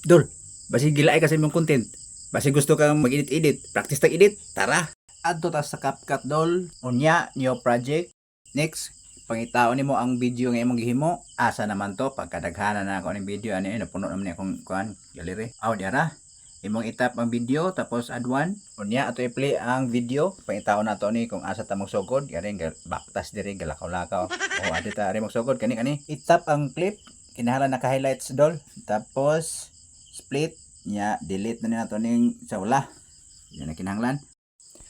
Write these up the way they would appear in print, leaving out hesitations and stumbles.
Dol, basi gilaay kasi mong content. Basi gusto kang mag-edit-edit, practice tag edit, tara. Adto ta sa CapCut Dol, unya new project. Next, pangitaon nimo ang video nga imong gihimo. Asa naman to pagkadaghanan na ako ning video ani napuno naman ni akong kuan gallery. Aw diara. Imong itap ang video tapos add one. Unya ato i-play ang video. Pangitaon nato ni kung asa ta magsugod. Gari baktas diri galakaw-lakaw. O adi ta ari magsugod kani. Itap ang clip. Kinahanglan naka-highlights Dol. Tapos split nya delete na nato ning sa wala. Yan na kinahanglan.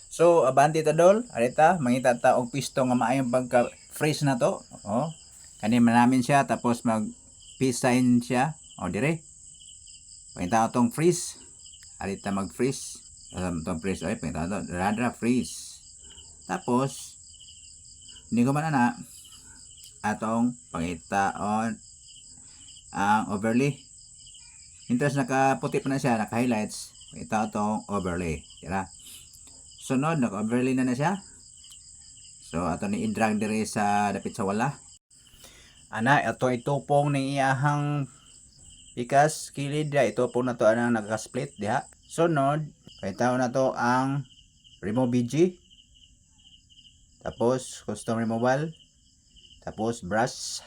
So abanti ta Dol, arita mangita ta og pisto nga maayong pagka freeze na to. Oh. Kani manamin siya tapos mag peace sign siya. O dire. Pangita tong freeze. Arita mag freeze. Tong freeze oy pangita to radra freeze. Tapos hindi ko man na atong pangitaon ang overlay. Interest nakaputi pa na siya, naka-highlights. Ito itong overlay. Tira. Sunod, naka-overlay na siya. So, ito ni i-drag diri sa dapit sa wala. Ana, ito itupong ng iyahang pikas kilid. Itupong na to ang naka-split. Diha. Sunod, ito na to ang remove BG. Tapos, custom removal. Tapos, brush.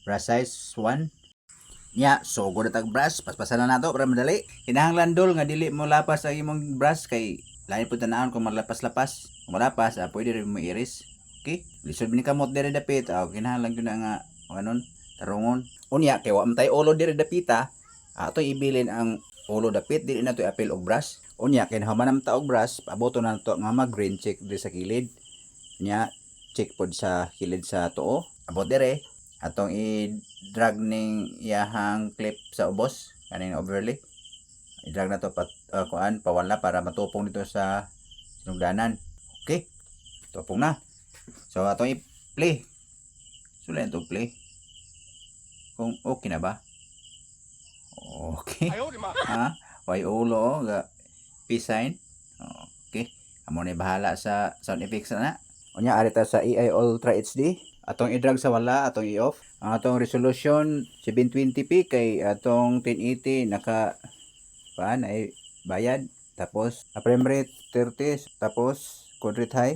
Brush size 1. Nya, so good tag brush, paspasan na nato para madali. Kinahanglan Dol nga dili mo lapas ang imong brush kay lain pud tanawon kung malapas-lapas. Kung malapas, pwede rin mo iris. Okay? Lisod ni kamot diri dapit. Kinahanglan gyud nga anon tarungon. Unya kay wa man tay ulo diri dapita. Ato ibilin ang ulo dapit dili na to apil og brush. Unya kay nahumanam ta og brush, paboto na to nga mag green check diri sa kilid. Nya, check pod sa kilid sa tuo. Abot diri atong i-drag ning iyahang clip sa ubos kaning overlay. I-drag na to kuan pawala para matupong dito sa sinugdanan. Okay. Tupong na. So atong i-play. Sula to play. Kung okay na ba? Okay. Ha? Why ulo ga peace sign. Okay. Amo ni bahala sa sound effects na. Unya ari ta sa AI Ultra HD. Atong i-drag sa wala, atong i-off. Ang atong resolution 720p kay atong 1080 naka paan ay bayad. Tapos frame rate 30, tapos quadrant high.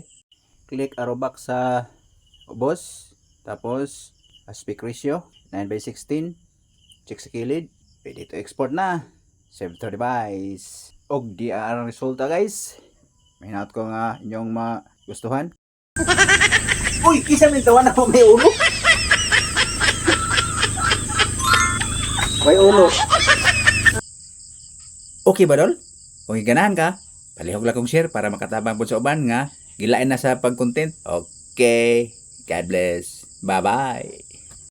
Click arrow back sa ubos. Tapos aspect ratio 9:16. Check sa kilid. Pwede to export na. Save to device. Og di ang resulta guys. Mahinaot ko nga inyong magustuhan. Uy, isa may tawa na po may ulo. May ulo. Okay ba Dol? Kung iganahan ka, palihog lang kong share para makatabang po sa uban nga gilain na sa pag-content. Okay. God bless. Bye-bye.